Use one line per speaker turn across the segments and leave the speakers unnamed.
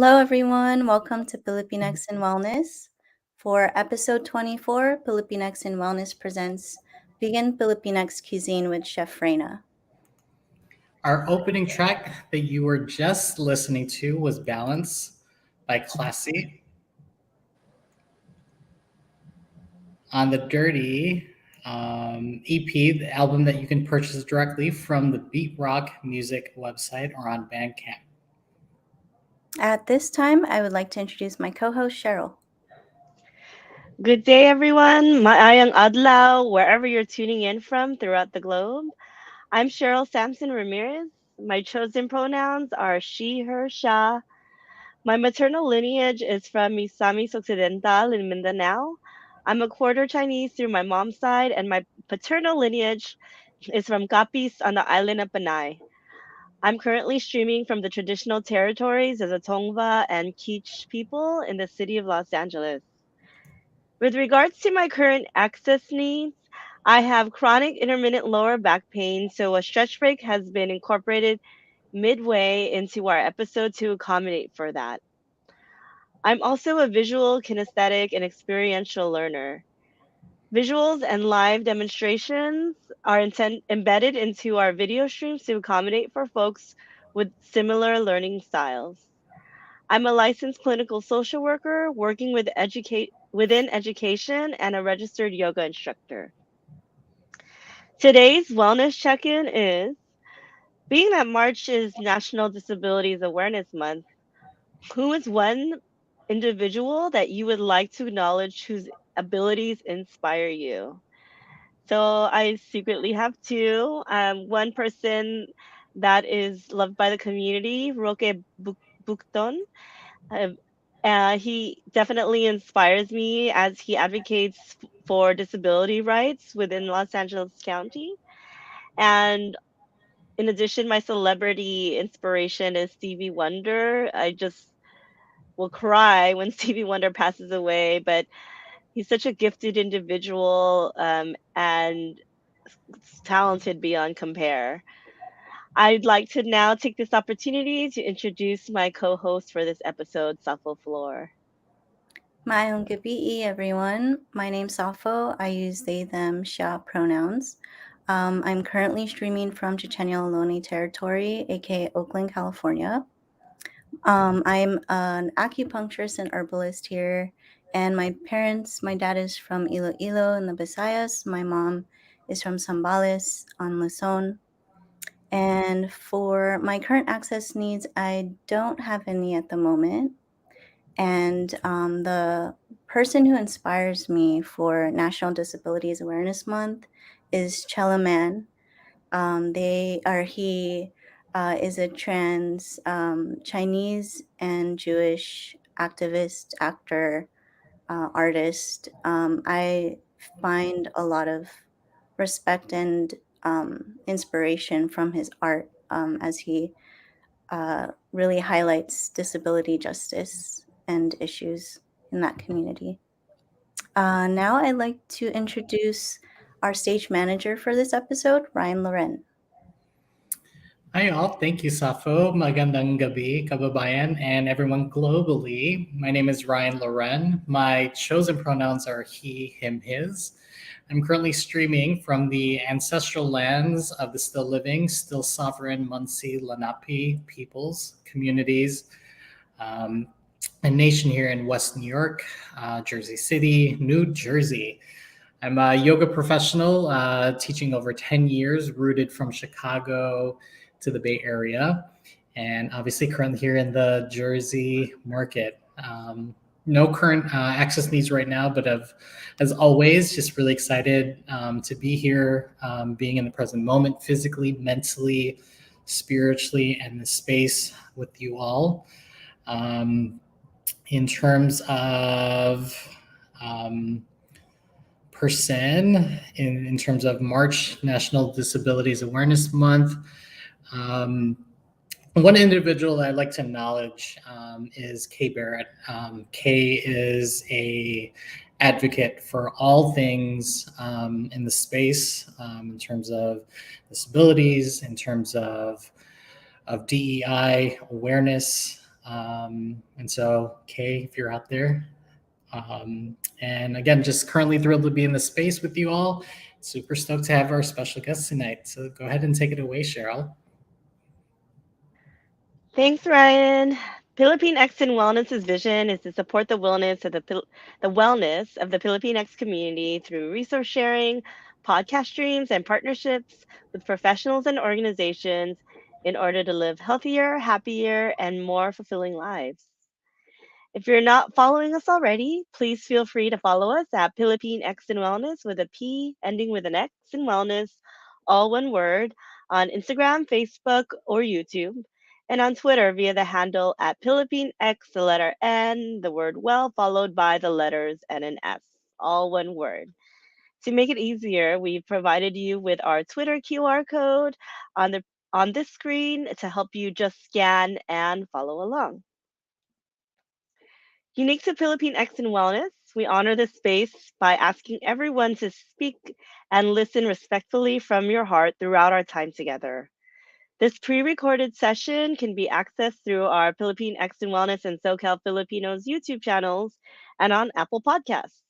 Hello, everyone. Welcome to Filipinx and Wellness. For episode 24, Filipinx and Wellness presents Vegan Pilipinx Cuisine with Chef Reina.
Our opening track that you were just listening to was Balance by Classy. On the Dirty EP, the album that you can purchase directly from the Beat Rock Music website or on Bandcamp.
At this time, I would like to introduce my co host, Cheryl.
Good day, everyone. Maayang adlaw, wherever you're tuning in from throughout the globe. I'm Cheryl Sampson Ramirez. My chosen pronouns are she, her, sha. My maternal lineage is from Misamis Occidental in Mindanao. I'm a quarter Chinese through my mom's side, and my paternal lineage is from Capiz on the island of Panay. I'm currently streaming from the traditional territories of the Tongva and Kich people in the city of Los Angeles. With regards to my current access needs, I have chronic intermittent lower back pain, so a stretch break has been incorporated midway into our episode to accommodate for that. I'm also a visual, kinesthetic, and experiential learner. Visuals and live demonstrations are embedded into our video streams to accommodate for folks with similar learning styles. I'm a licensed clinical social worker working within education and a registered yoga instructor. Today's wellness check-in is being that March is National Disabilities Awareness Month, who is one individual that you would like to acknowledge whose abilities inspire you? So I secretly have two. One person that is loved by the community, Bukton. Uh, he definitely inspires me as he advocates for disability rights within Los Angeles County. And in addition, my celebrity inspiration is Stevie Wonder. I just will cry when Stevie Wonder passes away, but he's such a gifted individual and talented beyond compare. I'd like to now take this opportunity to introduce my co host for this episode, Safo Floor.
Maayong gabi, everyone. My name's Safo. I use they, them, sha pronouns. I'm currently streaming from Chichenyo Ohlone territory, aka Oakland, California. I'm an acupuncturist and herbalist here, and my dad is from Iloilo in the Visayas. My mom is from Zambales on Luzon. And for my current access needs, I don't have any at the moment. And the person who inspires me for National Disabilities Awareness Month is Chella Man. He is a trans Chinese and Jewish activist, actor, artist. I find a lot of respect and inspiration from his art as he really highlights disability justice and issues in that community. Now I'd like to introduce our stage manager for this episode, Ryan Loren.
Hi all, thank you Safo, magandang gabi kababayan and everyone globally. My name is Ryan Loren. My chosen pronouns are he, him, his. I'm currently streaming from the ancestral lands of the still living, still sovereign Munsee Lenape peoples, communities, a nation here in West New York, Jersey City, New Jersey. I'm a yoga professional, teaching over 10 years, rooted from Chicago to the Bay Area, and obviously currently here in the Jersey market. No current access needs right now, but as always, just really excited to be here, being in the present moment, physically, mentally, spiritually, and the space with you all. In terms of in terms of March National Disabilities Awareness Month, one individual that I'd like to acknowledge is Kay Barrett. Kay is a advocate for all things in the space, in terms of disabilities, in terms of DEI awareness, And so, Kay, if you're out there, and again, just currently thrilled to be in the space with you all. Super stoked to have our special guest tonight. So go ahead and take it away, Cheryl.
Thanks, Ryan. Filipinx and Wellness's vision is to support the wellness of the Filipinx community through resource sharing, podcast streams, and partnerships with professionals and organizations in order to live healthier, happier, and more fulfilling lives. If you're not following us already, please feel free to follow us at Philippine X and Wellness with a P ending with an X in Wellness, all one word, on Instagram, Facebook, or YouTube, and on Twitter via the handle at Philippine X, the letter N, the word well, followed by the letters N and S, all one word. To make it easier, we've provided you with our Twitter QR code on the on this screen to help you just scan and follow along. Unique to Philippine X and Wellness, we honor this space by asking everyone to speak and listen respectfully from your heart throughout our time together. This pre recorded session can be accessed through our Philippine X and Wellness and SoCal Filipinos YouTube channels and on Apple Podcasts.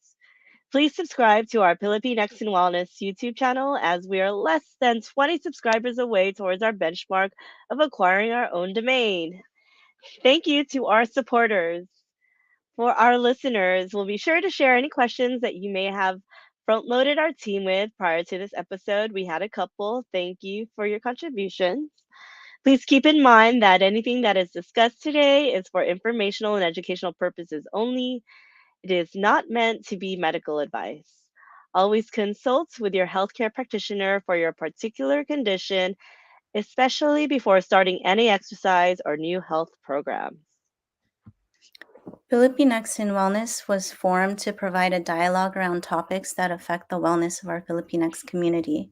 Please subscribe to our Philippine X and Wellness YouTube channel as we are less than 20 subscribers away towards our benchmark of acquiring our own domain. Thank you to our supporters. For our listeners, we'll be sure to share any questions that you may have front loaded our team with prior to this episode. We had a couple. Thank you for your contributions. Please keep in mind that anything that is discussed today is for informational and educational purposes only. It is not meant to be medical advice. Always consult with your healthcare practitioner for your particular condition, especially before starting any exercise or new health programs.
Filipinx in Wellness was formed to provide a dialogue around topics that affect the wellness of our Filipinx community.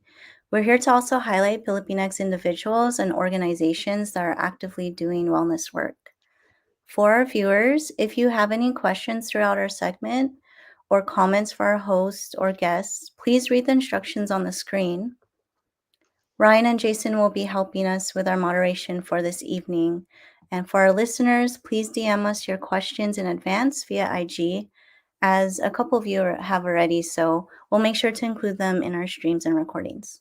We're here to also highlight Filipinx individuals and organizations that are actively doing wellness work. For our viewers, if you have any questions throughout our segment or comments for our host or guests, please read the instructions on the screen. Ryan and Jason will be helping us with our moderation for this evening. And for our listeners, please DM us your questions in advance via IG, as a couple of you have already, so we'll make sure to include them in our streams and recordings.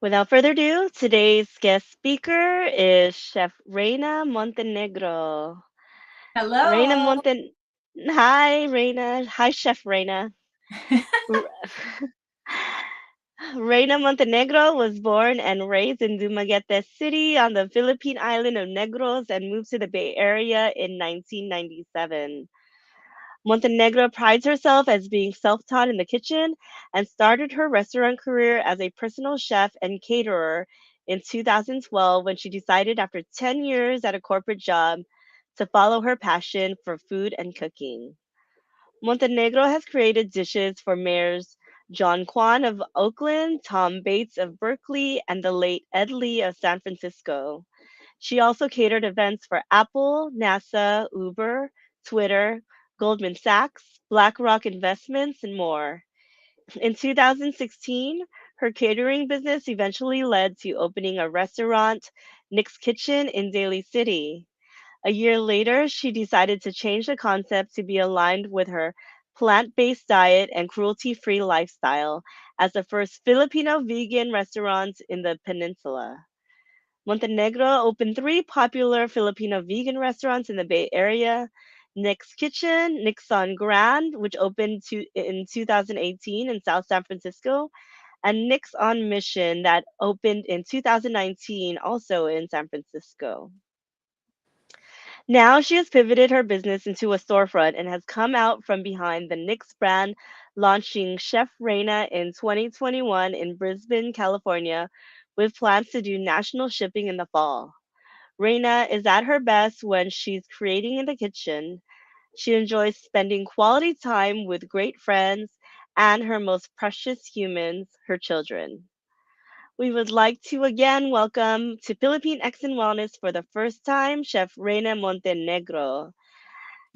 Without further ado, today's guest speaker is Chef Reina Montenegro. Reina
Hello.
Monten Hi Reina. Hi Chef Reina. R- Reina Montenegro was born and raised in Dumaguete City on the Philippine island of Negros and moved to the Bay Area in 1997. Montenegro prides herself as being self taught in the kitchen and started her restaurant career as a personal chef and caterer in 2012 when she decided, after 10 years at a corporate job, to follow her passion for food and cooking. Montenegro has created dishes for mayors John Kwan of Oakland, Tom Bates of Berkeley, and the late Ed Lee of San Francisco. She also catered events for Apple, NASA, Uber, Twitter, Goldman Sachs, BlackRock Investments, and more. In 2016, her catering business eventually led to opening a restaurant, Nick's Kitchen, in Daly City. A year later, she decided to change the concept to be aligned with her plant based diet and cruelty free lifestyle as the first Filipino vegan restaurant in the peninsula. Montenegro opened three popular Filipino vegan restaurants in the Bay Area: Nick's Kitchen, Nick's on Grand, which opened in 2018 in South San Francisco, and Nick's on Mission, that opened in 2019 also in San Francisco. Now she has pivoted her business into a storefront and has come out from behind the Nick's brand, launching Chef Reina in 2021 in Brisbane, California, with plans to do national shipping in the fall. Reina is at her best when she's creating in the kitchen. She enjoys spending quality time with great friends and her most precious humans, her children. We would like to again welcome to Philippine X and Wellness for the first time Chef Reina Montenegro.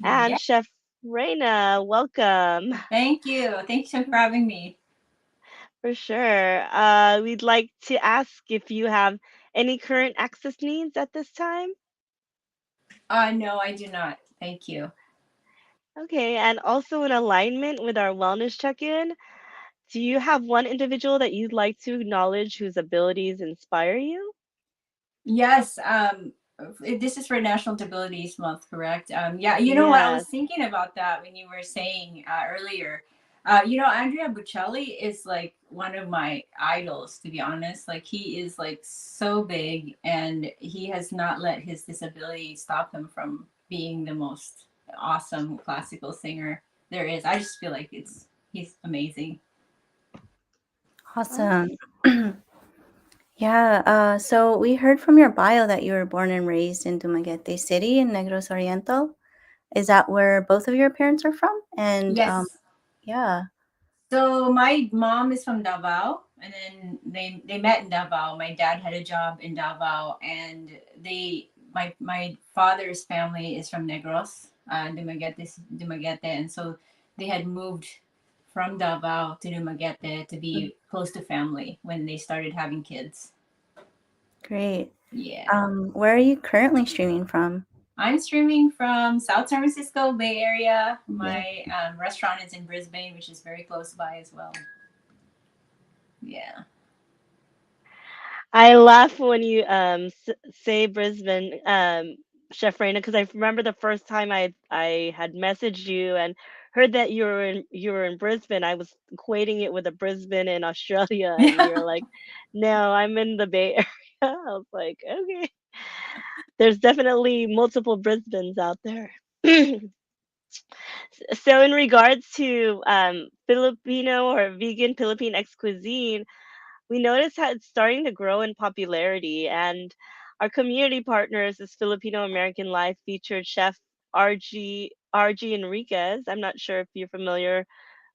And
Yeah.
Chef Reina, welcome.
Thank you. Thank you for having me.
For sure. We'd like to ask if you have Any current access needs at this time?
No, I do not. Thank you.
Okay, and also in alignment with our wellness check-in, do you have one individual that you'd like to acknowledge whose abilities inspire you?
Yes, this is for National Disabilities Month, correct? Yeah, you know what? I was
Yes.
thinking about that when you were saying earlier. Andrea Bocelli is like one of my idols, to be honest. Like, he is like so big, and he has not let his disability stop him from being the most awesome classical singer there is. I just feel like he's amazing.
Oh,
Awesome. Yeah, so we heard from your bio that you were born and raised in Dumaguete City in Negros Oriental. Is that where both of your parents are from? And
Yes.
yeah,
So my mom is from Davao, and then they met in Davao. My dad had a job in Davao, and my father's family is from Negros, Dumaguete, and so they had moved from Davao to Dumaguete to
mm,
be close to family when they started having kids.
great.
Yeah.
Where are you currently streaming from?
I'm streaming from South San Francisco Bay Area.
Yeah.
My restaurant is in Brisbane, which is very close by as well. Yeah.
I laugh when you say Brisbane, Chef Reina, because I remember the first time I had messaged you and heard that you were in Brisbane. I was equating it with a Brisbane in Australia, and you're like, "No, I'm in the Bay Area." I was like, "Okay." There's definitely multiple Brisbanes out there. So, in regards to Filipino or vegan Filipinx cuisine, we noticed how it's starting to grow in popularity, and our community partners is Filipino American Life featured chef RG Enriquez. I'm not sure if you're familiar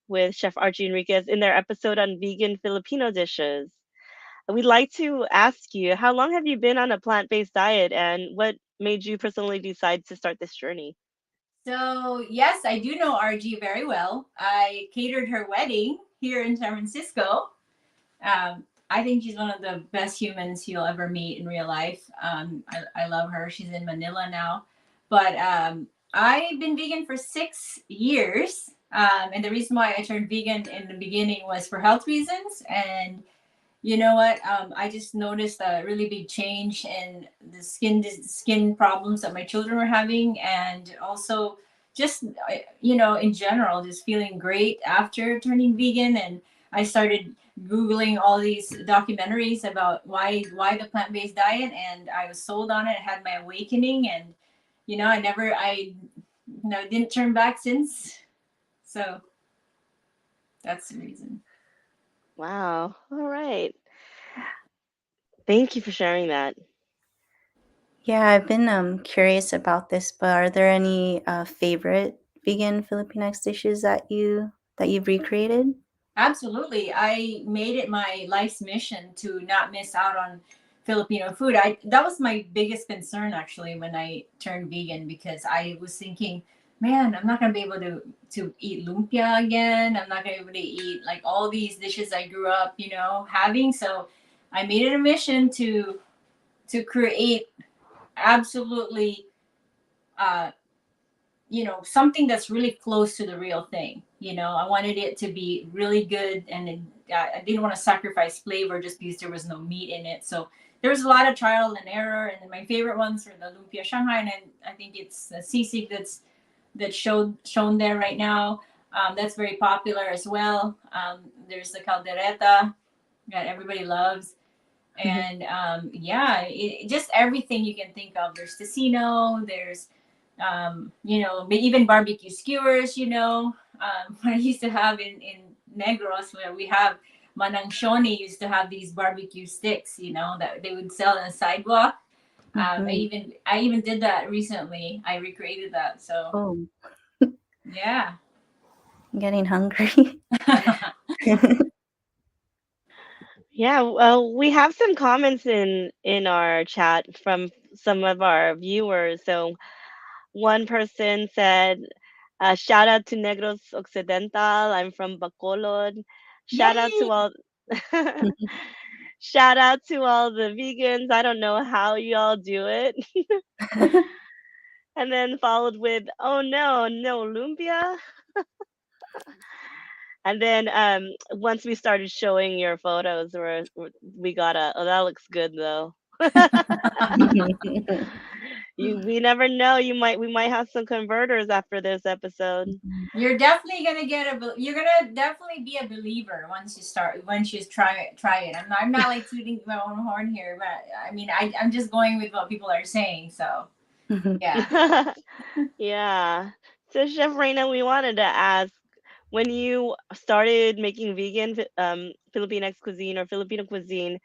with Chef RG Enriquez in their episode on vegan Filipino dishes. We'd like to ask you, how long have you been on a plant-based diet, and what made you personally decide to start this journey?
So, yes, I do know RG very well. I catered her wedding here in San Francisco. I think she's one of the best humans you'll ever meet in real life. I love her. She's in Manila now. But I've been vegan for 6 years. And the reason why I turned vegan in the beginning was for health reasons. And you know what? I just noticed a really big change in the skin problems that my children were having, and also just in general, just feeling great after turning vegan. And I started googling all these documentaries about why the plant based diet, and I was sold on it. I had my awakening, and I didn't turn back since. So that's the reason.
Wow. All right. Thank you for sharing that.
Yeah, I've been curious about this, but are there any favorite vegan Filipinx dishes that you've recreated?
Absolutely. I made it my life's mission to not miss out on Filipino food. I That was my biggest concern actually when I turned vegan, because I was thinking, man, I'm not gonna be able to eat lumpia again. I'm not gonna be able to eat like all these dishes I grew up, having. So I made it a mission to create absolutely uh something that's really close to the real thing. I wanted it to be really good, and I didn't want to sacrifice flavor just because there was no meat in it. So there was a lot of trial and error, and then my favorite ones are the lumpia Shanghai, and I think it's a sisig that's shown there right now. That's very popular as well. There's the caldereta that everybody loves, and yeah, just everything you can think of. There's tocino, there's even barbecue skewers. What I used to have in Negros, where we have Manang Shoni used to have these barbecue sticks, that they would sell on the sidewalk.
Mhm.
I even did that recently. I recreated that. So
Oh,
yeah.
I'm getting hungry.
Yeah, well, we have some comments in our chat from some of our viewers. So one person said, "Shout out to Negros Occidental. I'm from Bacolod. Shout out to
Yay.
all." Shout out to all the vegans. I don't know how y'all do it. And then followed with, oh no, no lumpia. And then once we started showing your photos, we got a, oh, that looks good though. We never know. We might have some converters after this episode.
You're definitely gonna you're gonna definitely be a believer once you try it. I'm not like tooting my own horn here, but I mean I'm just going with what people are saying. So yeah.
Yeah. So Chef Reina, we wanted to ask, when you started making Filipinx cuisine or Filipino cuisine,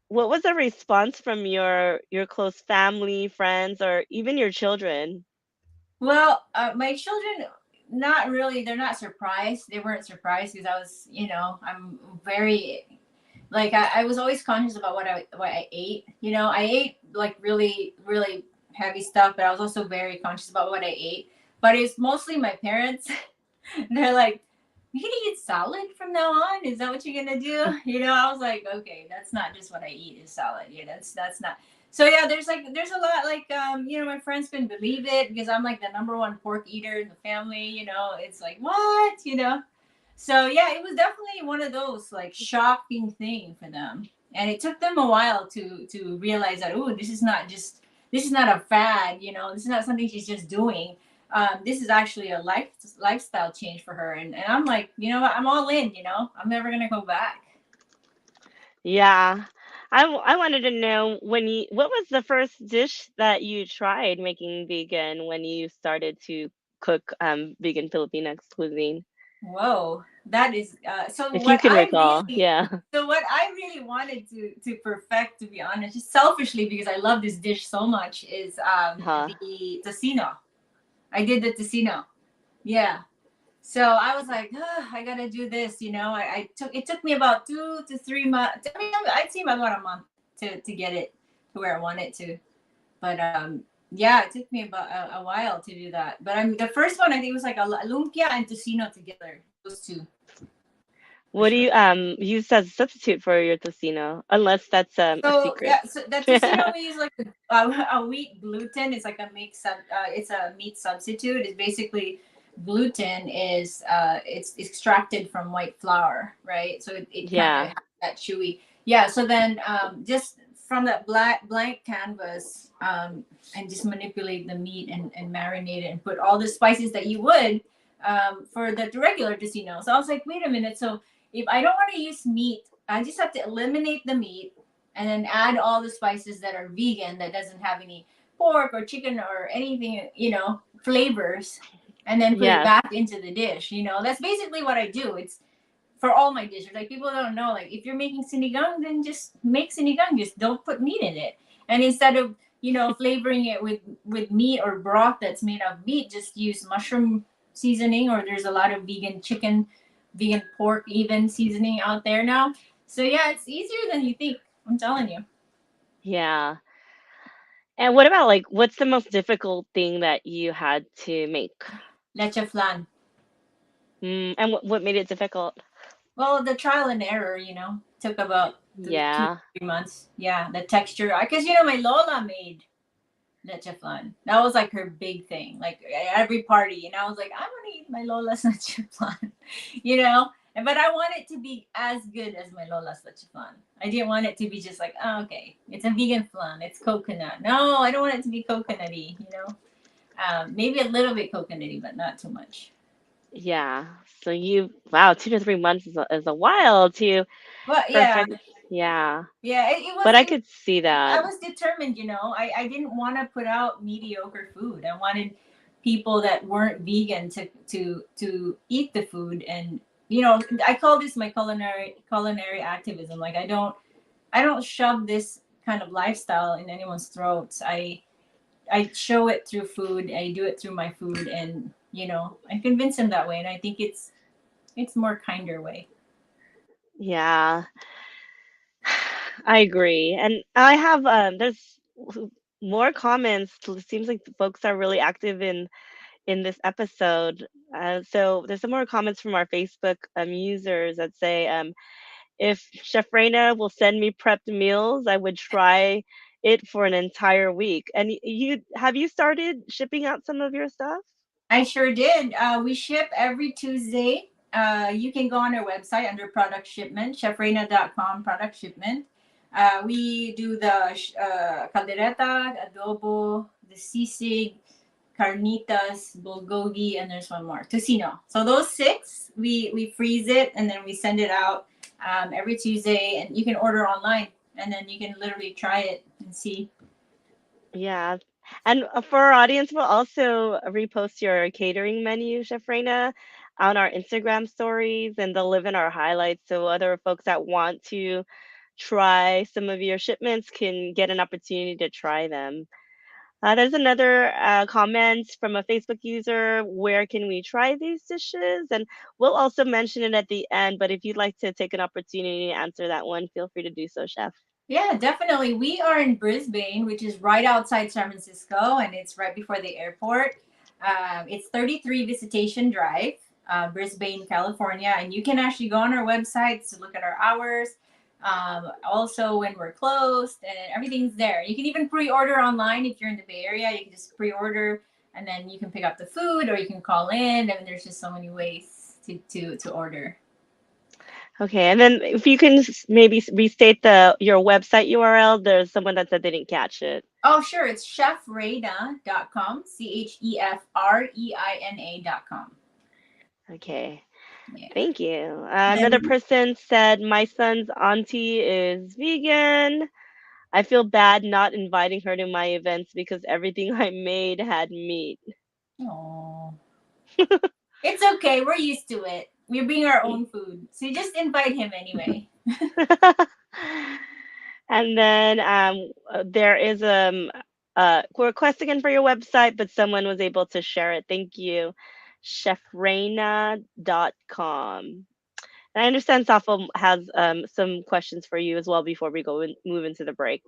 what was the response from your close family, friends, or even your children?
Well, my children, not really. They're not surprised. They weren't surprised because I was, I'm very like I was always conscious about what I ate. I ate like really really heavy stuff, but I was also very conscious about what I ate. But it's mostly my parents. They're like, "You gonna eat salad from now on? Is that what you're gonna do?" I was like, "Okay, that's not just what I eat is salad. Yeah, that's not." So yeah, there's a lot like my friends couldn't believe it because I'm like the number one pork eater in the family. It's like what. So yeah, it was definitely one of those like shocking thing for them, and it took them a while to realize that this is not a fad. This is not something she's just doing. This is actually a lifestyle change for her, and I'm like, what, I'm all in. I'm never gonna go back.
Yeah. I wanted to know, what was the first dish that you tried making vegan when you started to cook vegan Filipinx cuisine?
Whoa, that is
If you can recall. Yeah.
so what I really wanted to perfect, to be honest, just selfishly because I love this dish so much, is
Huh.
the tocino. I did the tocino. Yeah. So I was like, I gotta do this. It took me about 2 to 3 months. I mean, I'd say about a month to get it to where I want it to. But yeah, it took me about a while to do that. But the first one I think was like a lumpia and tocino together. Those two for
What do
sure.
you use as a substitute for your tocino? Unless that's a
So
secret.
yeah, so that tocino we use like a wheat gluten. It's like a it's a meat substitute. It's basically gluten is it's extracted from white flour, right? So it kind of
Yeah.
has that chewy. Yeah. So then just from that blank canvas, and just manipulate the meat and marinate it and put all the spices that you would for the regular tocino. So I was like, wait a minute. So if I don't want to use meat, I just have to eliminate the meat and then add all the spices that are vegan, that doesn't have any pork or chicken or anything, flavors, and then put it
Yes.
back into the dish. That's basically what I do. It's for all my dishes. Like people don't know, like if you're making sinigang, then just make sinigang. Just don't put meat in it. And instead of flavoring it with meat or broth that's made of meat, just use mushroom seasoning, or there's a lot of vegan chicken, vegan pork even seasoning out there now. So yeah, it's easier than you think. I'm telling you.
Yeah. And what about, like, what's the most difficult thing that you had to make?
Leche flan.
And what made it difficult?
Well, the trial and error, took about two,
Yeah.
3 months. Yeah, the texture. Because, my Lola made leche flan. That was like her big thing. Like at every party. And I was like, I want to eat my Lola's leche flan, But I want it to be as good as my Lola's leche flan. I didn't want it to be just like, oh, okay, it's a vegan flan. It's coconut. No, I don't want it to be coconutty. Maybe a little bit coconutty, but not too much.
Yeah. So wow, 2 to 3 months is a while to
But yeah,
perfect. Yeah.
yeah, it was.
But I could see
I
that.
was determined. I didn't want to put out mediocre food. I wanted people that weren't vegan to eat the food, and I call this my culinary activism. Like I don't shove this kind of lifestyle in anyone's throats. I show it through food. I do it through my food, and I convince them that way. And I think it's more kinder way.
Yeah. I agree. And I have there's more comments. It seems like the folks are really active in this episode. So there's some more comments from our Facebook users that say, If Chef Reina will send me prepped meals, I would try it for an entire week. And you have you started shipping out some of your stuff?
I sure did. We ship every Tuesday. You can go on our website under product shipment, chefreina.com product shipment. We do the caldereta, adobo, the sisig, carnitas, bulgogi, and there's one more, tocino. So those six, we freeze it and then we send it out every Tuesday, and you can order online, and then you can literally try it and see.
Yeah. And for our audience, we'll also repost your catering menu, Chef Reina, on our Instagram stories, and they'll live in our highlights so other folks that want to try some of your shipments can get an opportunity to try them. There's another comment from a Facebook user. Where can we try these dishes? And we'll also mention it at the end. But if you'd like to take an opportunity to answer that one, feel free to do so, Chef.
Yeah, definitely. We are in Brisbane, which is right outside San Francisco, and it's right before the airport. It's 33 Visitation Drive, Brisbane, California. And you can actually go on our website to look at our hours. Also, when we're closed, and everything's there. You can even pre order online if you're in the Bay Area. You can just pre order, and then you can pick up the food, or you can call in. And there's just so many ways to order.
Okay, and then if you can maybe restate your website URL. There's someone that said they didn't catch it.
Oh, sure. It's chefreina.com, chefreina.com.
Okay,
Yeah.
thank you. Another person said, my son's auntie is vegan. I feel bad not inviting her to my events because everything I made had meat.
Oh. It's okay. We're used to it. We bring our own food. So you just invite him anyway.
And then there is request again for your website, but someone was able to share it. Thank you, chefreina.com. And I understand Safo has some questions for you as well before we move into the break.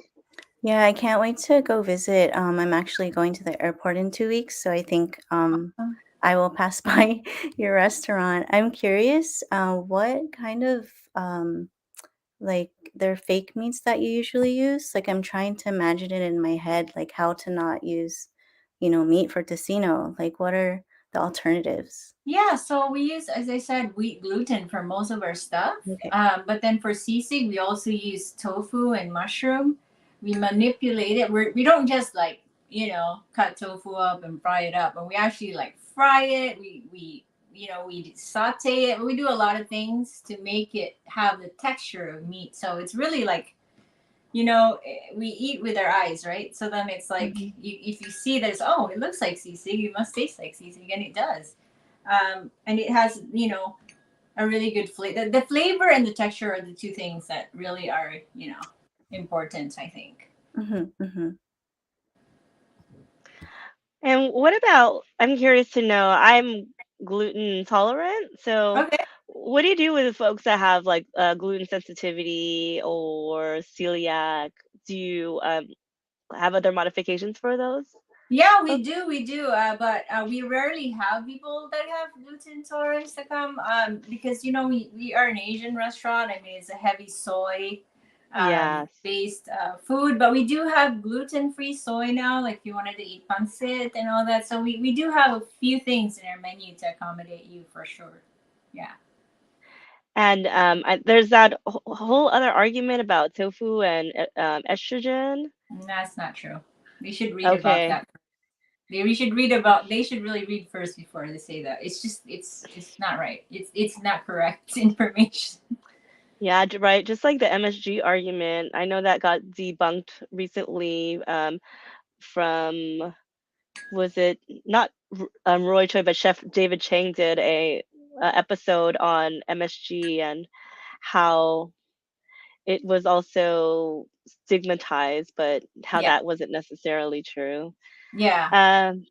Yeah, I can't wait to go visit. I'm actually going to the airport in 2 weeks, so I think I will pass by your restaurant. I'm curious, what kind of like their fake meats that you usually use? Like I'm trying to imagine it in my head, like how to not use, meat for tocino. Like what are the alternatives?
Yeah, so we use, as I said, wheat gluten for most of our stuff.
Okay.
But then for sisig, we also use tofu and mushroom. We manipulate it. We don't just like, cut tofu up and fry it up, but we actually like fry it. We saute it. We do a lot of things to make it have the texture of meat. So it's really like, we eat with our eyes, right? So then it's like,
Mhm.
if you see that, oh, it looks like sisig, it must taste like sisig, and it does. And it has, a really good flavor. The flavor and the texture are the two things that really are, important, I think.
Mm-hmm.
And what about, I'm curious to know, I'm gluten intolerant. So
Okay.
what do you do with the folks that have like gluten sensitivity or celiac? Do you have other modifications for those
Yeah, we
folks?
do, but we rarely have people that have gluten intolerance to come, because we are an Asian restaurant. I mean, it's a heavy soy
Yes.
based food, but we do have gluten-free soy now. Like if you wanted to eat pancit and all that, so we do have a few things in our menu to accommodate you for sure. Yeah,
And there's that whole other argument about tofu and estrogen.
that's not true. They should read about
Okay.
that. They should really read first before they say that. It's just it's not right. It's not correct information.
Yeah, right. Just like the MSG argument, I know that got debunked recently from, was it not Roy Choi, but Chef David Chang did a episode on MSG and how it was also stigmatized, but how
Yeah.
that wasn't necessarily true.
Yeah.
Um,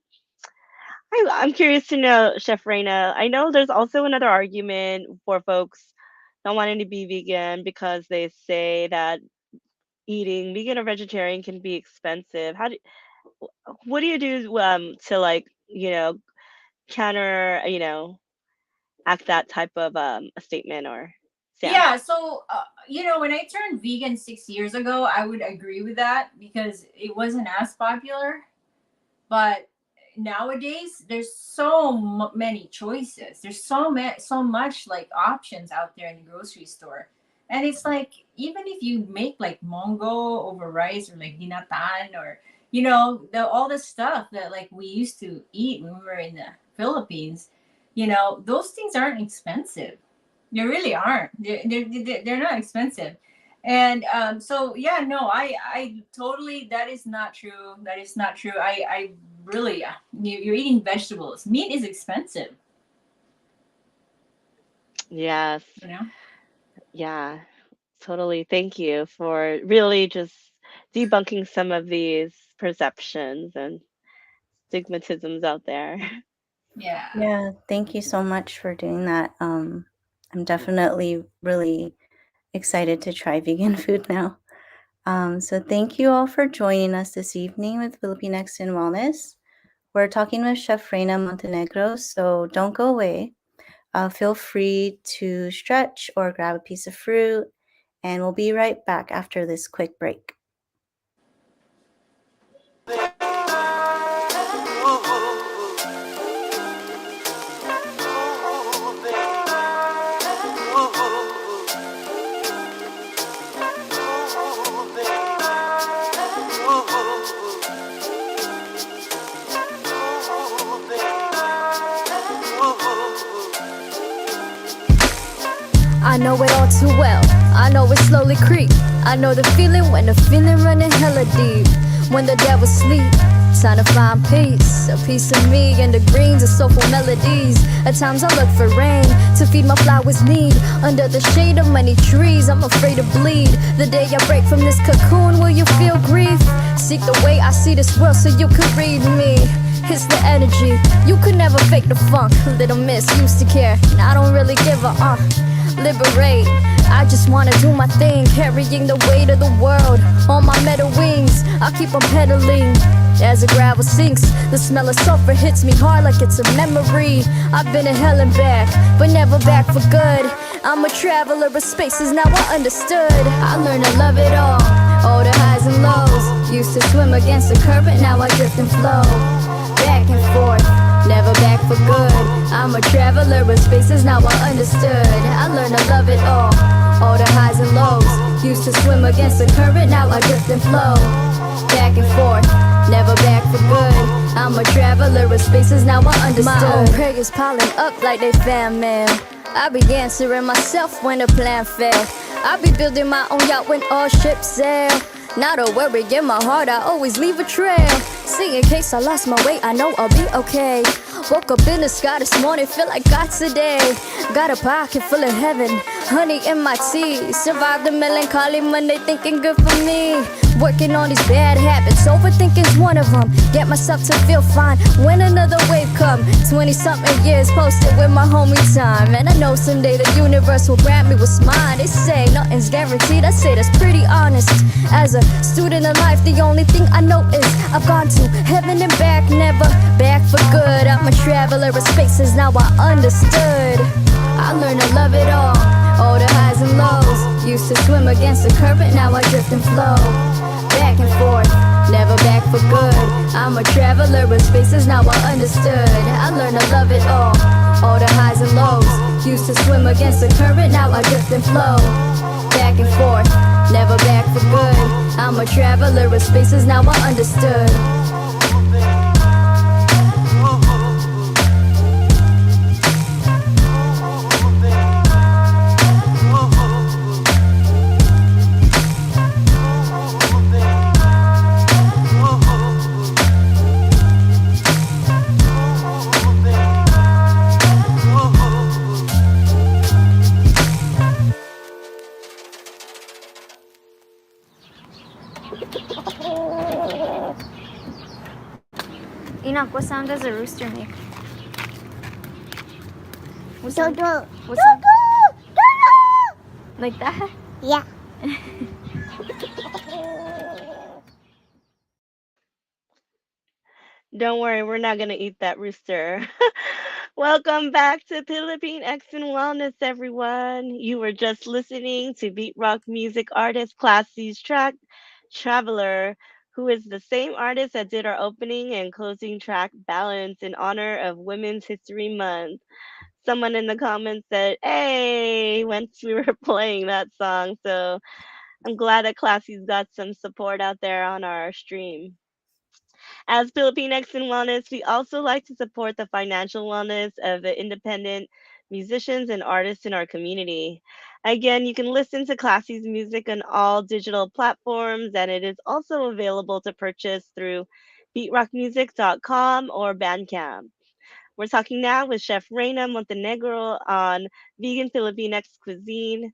I'm curious to know, Chef Reina. I know there's also another argument for folks not wanting to be vegan because they say that eating vegan or vegetarian can be expensive. What do you do to like, counter, act that type of a statement or Sam?
Yeah, so when I turned vegan 6 years ago, I would agree with that because it wasn't as popular. But nowadays, there's so many choices. There's so much like options out there in the grocery store, and it's like even if you make like mongo over rice or like dinatan or all the stuff that like we used to eat when we were in the Philippines, those things aren't expensive. They really aren't. They're not expensive. And so yeah, no, I totally, that is not true. That is not true. I really, you're eating vegetables. Meat is expensive,
Yes.
you know?
Yeah, totally. Thank you for really just debunking some of these perceptions and stigmatisms out there.
Yeah.
Yeah, thank you so much for doing that. I'm definitely really excited to try vegan food now. So thank you all for joining us this evening with Filipinx in Wellness. We're talking with Chef Reina Montenegro, so don't go away. Feel free to stretch or grab a piece of fruit, and we'll be right back after this quick break.
I know it all too well. I know it slowly creep. I know the feeling when the feeling running hella deep. When the devil sleep, time to find peace. A piece of me and the greens of soulful melodies. At times I look for rain to feed my flowers' need. Under the shade of many trees, I'm afraid to bleed. The day I break from this cocoon, will you feel grief? Seek the way I see this world so you could read me. It's the energy, you could never fake the funk. Little miss used to care, and I don't really give a liberate, I just wanna do my thing, carrying the weight of the world on my metal wings. I keep on pedaling as the gravel sinks. The smell of sulfur hits me hard like it's a memory. I've been to hell and back, but never back for good. I'm a traveler of spaces, now I understood. I learned to love it all the highs and lows. Used to swim against the current, now I drift and flow. Back and forth, never back for good. I'm a traveler of spaces, now I understood. I learned to love it all the highs and lows. Used to swim against the current, now I drift and flow. Back and forth, never back for good. I'm a traveler of spaces, now I understood. My own prayers piling up like they fan mail. I be answering myself when the plan failed. I be building my own yacht when all ships sail. Not a worry in my heart, I always leave a trail. See, in case I lost my way, I know I'll be okay. Woke up in the sky this morning, feel like God today. Got a pocket full of heaven, honey in my tea. Survived the melancholy Monday, thinking good for me. Working on these bad habits, overthinking's one of them. Get myself to feel fine when another wave come. 20-something years posted with my homie time. And I know someday the universe will grant me what's mine. They say nothing's guaranteed, I say that's pretty honest. As a student of life, the only thing I know is I've gone to heaven and back, never back for good. I'm a traveler of spaces, now I understood. I learned to love it all the highs and lows. Used to swim against the current, now I drift and flow. Back and forth, never back for good. I'm a traveler of spaces, now I understood. I learned to love it all the highs and lows. Used to swim against the current, now I drift and flow. Back and forth, never back for good. I'm a traveler of spaces, now I understood. Enoch, what sound does a rooster make? What sound? What sound? Like that?
Yeah.
Don't worry, we're not gonna eat that rooster. Welcome back to Pilipinx and Wellness, everyone. You were just listening to beat rock music artist Classy's track Traveler, who is the same artist that did our opening and closing track Balance in honor of Women's History Month. Someone in the comments said, "Hey," once we were playing that song. So I'm glad that Classy's got some support out there on our stream. As Filipinx in Wellness, we also like to support the financial wellness of the independent musicians and artists in our community. Again, you can listen to Classy's music on all digital platforms, and it is also available to purchase through beatrockmusic.com or Bandcamp. We're talking now with Chef Reina Montenegro on Vegan Filipinx Cuisine,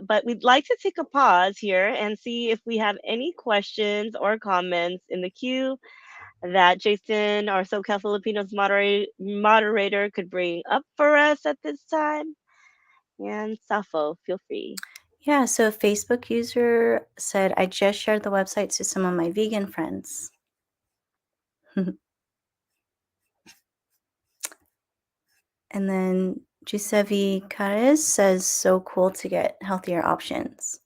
but we'd like to take a pause here and see if we have any questions or comments in the queue that Jason, our SoCal Filipinos moderator, could bring up for us at this time. And Safo, feel free.
Yeah, so a Facebook user said, I just shared the website to some of my vegan friends. And then Giuseppe Carez says, so cool to get healthier options.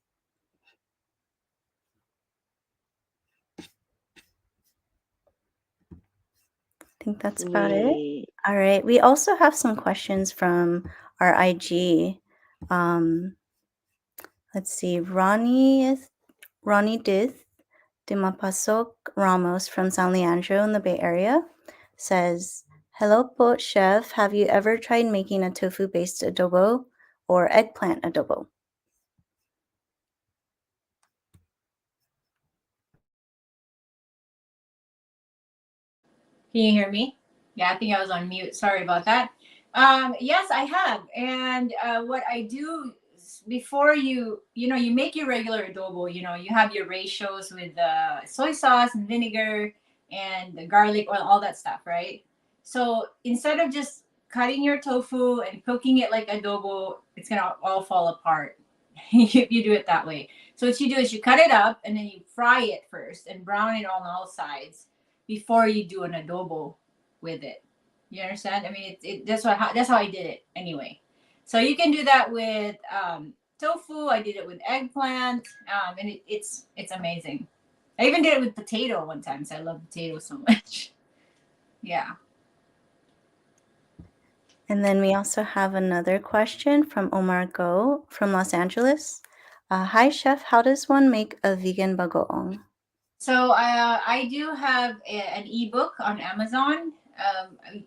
I think that's about it.
Sweet.
All right. We also have some questions from our IG. Let's see. Ronnie Dith de Mapasok Ramos from San Leandro in the Bay Area says, hello, po, chef. Have you ever tried making a tofu-based adobo or eggplant adobo?
Can you hear me? Yeah, I think I was on mute. Sorry about that. Yes, I have. And what I do before you make your regular adobo, you have your ratios with soy sauce and vinegar and the garlic oil, all that stuff, right? So instead of just cutting your tofu and cooking it like adobo, it's going to all fall apart if you do it that way. So what you do is you cut it up and then you fry it first and brown it on all sides before you do an adobo with it. You understand? I mean, that's how I did it anyway. So you can do that with tofu. I did it with eggplant, and it's amazing. I even did it with potato one time, so I love potato so much. Yeah.
And then we also have another question from Omar Go from Los Angeles. Hi, chef. How does one make a vegan bagoong?
So I do have an ebook on Amazon.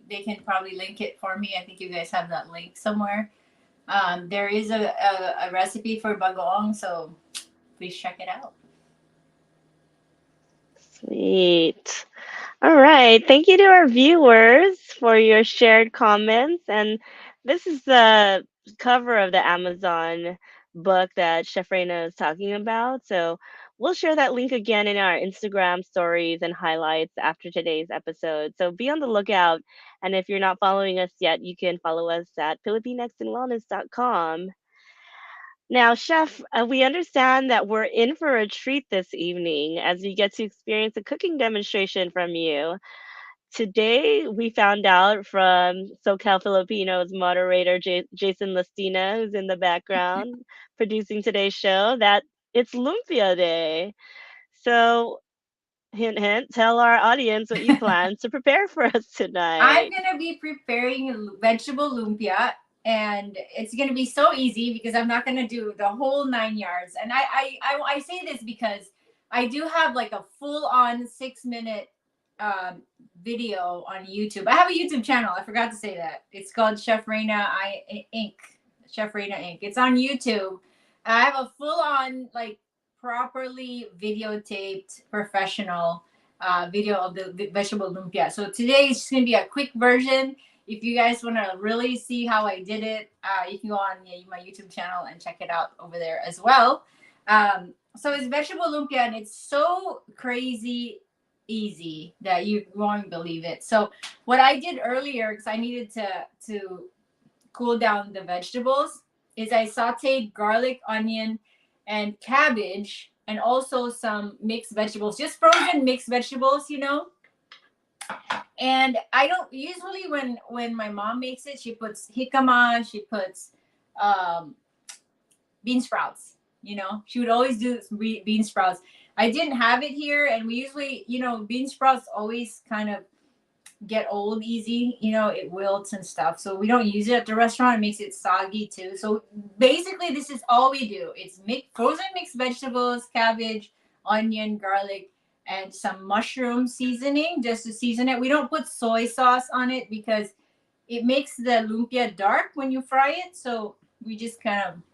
They can probably link it for me. I think you guys have that link somewhere. There is a recipe for bagoong, so please check it out.
Sweet. All right. Thank you to our viewers for your shared comments. And this is the cover of the Amazon book that Chef Reina is talking about. So we'll share that link again in our Instagram stories and highlights after today's episode. So be on the lookout. And if you're not following us yet, you can follow us at philippinexandwellness.com. Now, Chef, we understand that we're in for a treat this evening as we get to experience a cooking demonstration from you. Today, we found out from SoCal Filipinos moderator Jason Lastina, who's in the background producing today's show, that it's Lumpia Day. So, hint, hint, tell our audience what you plan to prepare for us
I'm
tonight.
gonna be preparing vegetable lumpia, and it's gonna be so easy because I'm not gonna do the whole 9 yards. And I say this because I do have like a full-on 6-minute video on YouTube. I have a YouTube channel. I forgot to say that. It's called Chef Reina Inc. Chef Reina Inc. It's on YouTube. I have a full-on like properly videotaped professional video of the vegetable lumpia. So today is going to be a quick version. If you guys want to really see how I did it, you can go on my YouTube channel and check it out over there as well. So it's vegetable lumpia, and it's so crazy easy that you won't believe it. So what I did earlier, because I needed to cool down the vegetables, is I sauteed garlic, onion, and cabbage, and also some mixed vegetables, just frozen mixed vegetables, And I don't usually when my mom makes it, she puts jicama, she puts um, bean sprouts. You know, she would always do bean sprouts. I didn't have it here, and we usually, you know, bean sprouts always kind of get old easy. You know, it wilts and stuff. So we don't use it at the restaurant. It makes it soggy too. So basically, this is all we do. It's frozen mixed vegetables, cabbage, onion, garlic, and some mushroom seasoning just to season it. We don't put soy sauce on it because it makes the lumpia dark when you fry it. So we just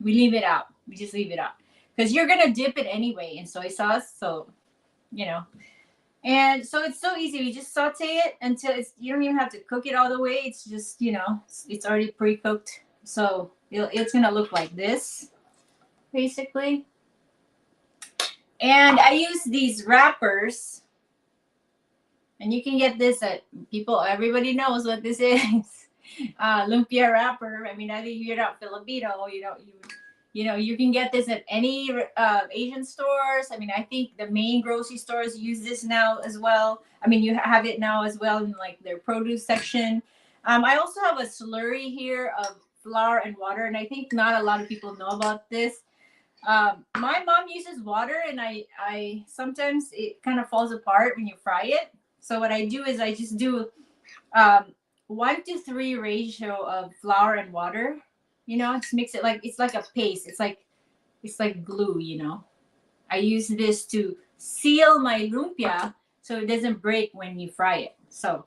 we leave it out. We just leave it out because you're gonna dip it anyway in soy sauce. So you know, and so it's so easy. We just saute it until you don't even have to cook it all the way. It's just, you know, it's already pre-cooked. So it's gonna look like this, basically. And I use these wrappers, and you can get this at everybody knows what this is. Lumpia wrapper. I mean, I think you're not Filipino, you can get this at any Asian stores. I mean, I think the main grocery stores use this now as well. I mean, you have it now as well in like their produce section. I also have a slurry here of flour and water, and I think not a lot of people know about this. My mom uses water, and I sometimes it kind of falls apart when you fry it. So what I do is I just do 1-to-3 ratio of flour and water. You know, just mix it like it's like a paste. It's like glue, you know. I use this to seal my lumpia so it doesn't break when you fry it. So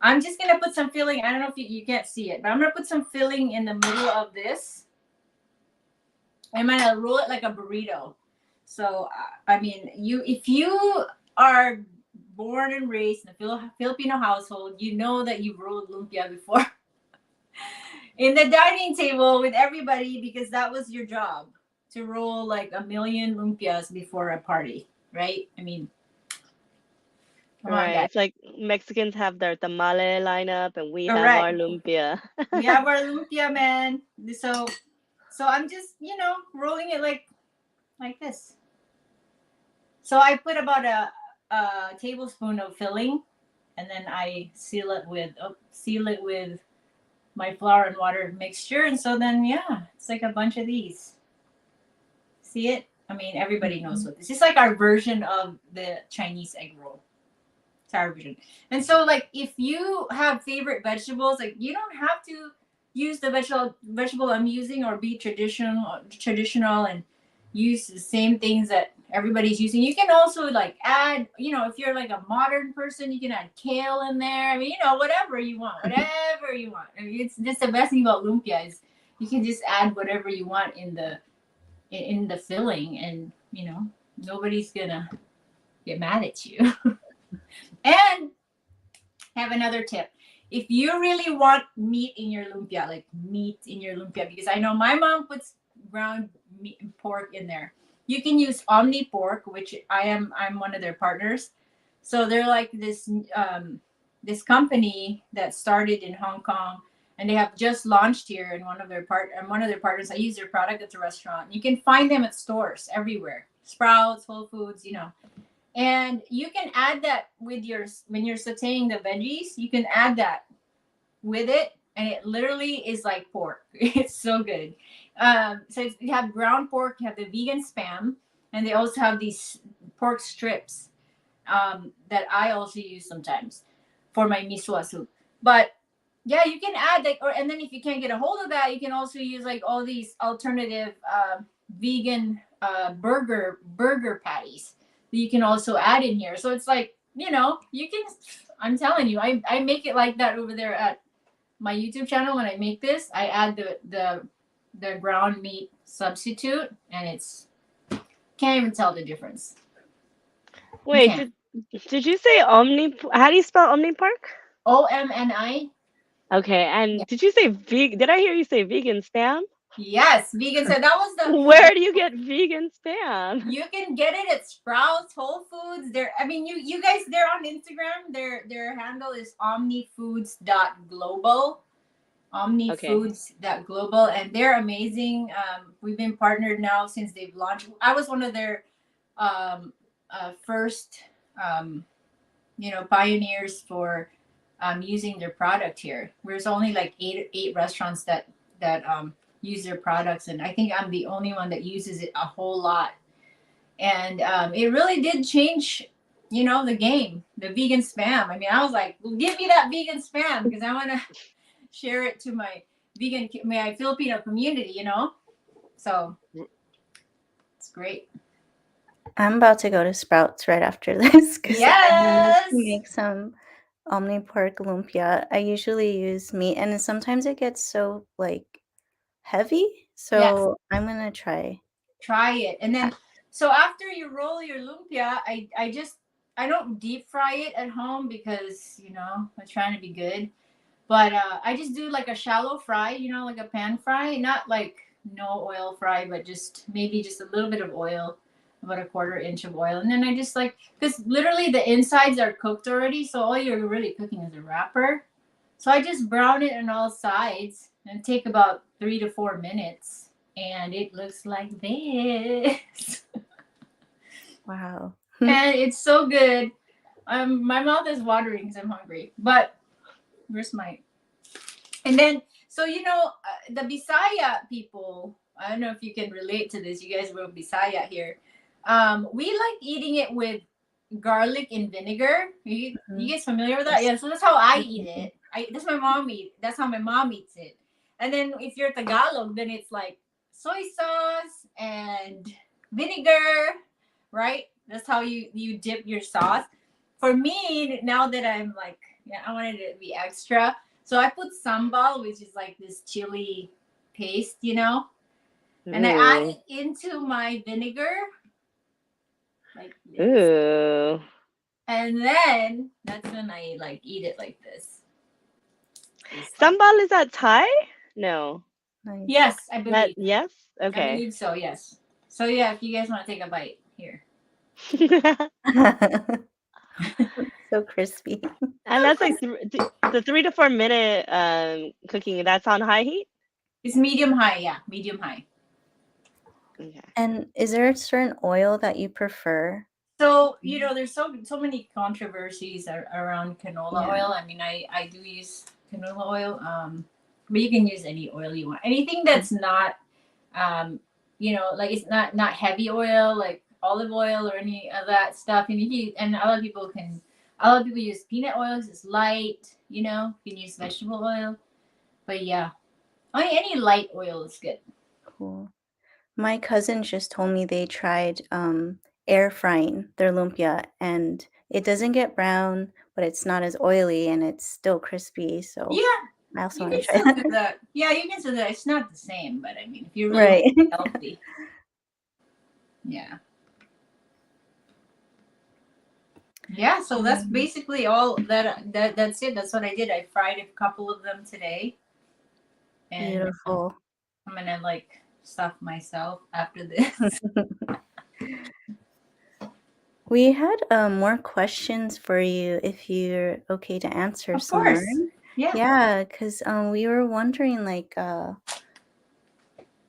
I'm just gonna put some filling. I don't know if you can't see it, but I'm gonna put some filling in the middle of this. I'm gonna roll it like a burrito. So I mean, if you are born and raised in a Filipino household, you know that you've rolled lumpia before. In the dining table with everybody, because that was your job, to roll like 1,000,000 lumpias before a party, right? I mean, come on,
Right.
guys.
It's like Mexicans have their tamale lineup and we have
Correct.
our lumpia.
We have our lumpia, man. So I'm just, rolling it like this. So I put about a tablespoon of filling, and then I seal it with my flour and water mixture. And so then, it's like a bunch of these. See it? I mean, everybody knows what this is. It's like our version of the Chinese egg roll. It's our version. And so, like, if you have favorite vegetables, like, you don't have to use the vegetable I'm using or be traditional and use the same things that everybody's using. You can also like add, if you're like a modern person, you can add kale in there. I mean, whatever you want. I mean, it's just the best thing about lumpia is you can just add whatever you want in the filling, and nobody's gonna get mad at you. And have another tip. If you really want meat in your lumpia, because I know my mom puts ground meat and pork in there. You can use Omni Pork, which I'm one of their partners. So they're like this company that started in Hong Kong, and they have just launched here in one of their partners. I use their product at the restaurant. You can find them at stores everywhere. Sprouts, Whole Foods, And you can add that when you're sauteing the veggies, you can add that with it, and it literally is like pork. It's so good. So you have ground pork, you have the vegan spam, and they also have these pork strips that I also use sometimes for my miso soup. But yeah, you can add and then if you can't get a hold of that, you can also use like all these alternative vegan burger patties that you can also add in here. So it's like, you can, I'm telling you, I make it like that over there at my YouTube channel. When I make this, I add the ground meat substitute, and it's can't even tell the difference.
Wait, did you say Omni? How do you spell Omni Park?
OMNI.
Okay, and did you say vegan? Did I hear you say vegan spam?
Yes, vegan. So that was the.
Where do you get vegan spam?
You can get it at Sprouts, Whole Foods. You guys, they're on Instagram. Their handle is omnifoods.global. Omnifoods.global, and they're amazing. We've been partnered now since they've launched. I was one of their first pioneers for using their product here. There's only like eight restaurants that use their products, and I think I'm the only one that uses it a whole lot. And it really did change, the game, the vegan spam. I mean, I was like, well, give me that vegan spam because I want to share it to my Filipino community. So it's great.
I'm about to go to Sprouts right after this because I
Yes.
need to make some omni pork lumpia. I usually use meat, and sometimes it gets so like heavy. So I'm gonna try.
Try it, and then so after you roll your lumpia, I don't deep fry it at home because I'm trying to be good. But I just do like a shallow fry, like a pan fry, not like no oil fry, but maybe just a little bit of oil, about a 1/4 inch of oil. And then I just because literally the insides are cooked already. So all you're really cooking is a wrapper. So I just brown it on all sides and take about 3 to 4 minutes. And it looks like this.
Wow.
And it's so good. My mouth is watering because I'm hungry. But where's my... And then, so, the Bisaya people, I don't know if you can relate to this. You guys were Bisaya here. We like eating it with garlic and vinegar. You guys familiar with that? Yeah, so that's how I eat it. That's how my mom eats it. And then if you're Tagalog, then it's like soy sauce and vinegar, right? That's how you dip your sauce. For me, now that I'm like, I wanted it to be extra. So I put sambal, which is like this chili paste, and I add it into my vinegar. Like this.
Ooh.
And then that's when I eat it like this.
Sambal, is that Thai? No.
Nice.
Yes, I believe.
Yes? Okay.
I believe so, yes. So yeah, if you guys want to take a bite, here.
So crispy.
And that's like the 3 to 4 minute cooking. That's on high heat?
It's medium high, yeah, medium high.
Okay.
And is there a certain oil that you prefer?
So, there's so many controversies around canola oil. I mean, I do use canola oil, but you can use any oil you want. Anything that's not, like it's not heavy oil, like olive oil or any of that stuff. And a lot of people use peanut oil 'cause it's light. You can use vegetable oil, but yeah, any light oil is good.
Cool. My cousin just told me they tried air frying their lumpia, and it doesn't get brown, but it's not as oily and it's still crispy. So
Yeah,
I also
you
want
can
to try
still do that. Yeah, you can still do that. It's not the same, but I mean, if you're
Right.
really healthy, yeah. Yeah, so that's basically all that's it. That's what I did. I fried a couple of them today. And
Beautiful.
I'm gonna stuff myself after this.
We had more questions for you if you're okay to answer
Of
some
course.
more.
Yeah.
Yeah, because we were wondering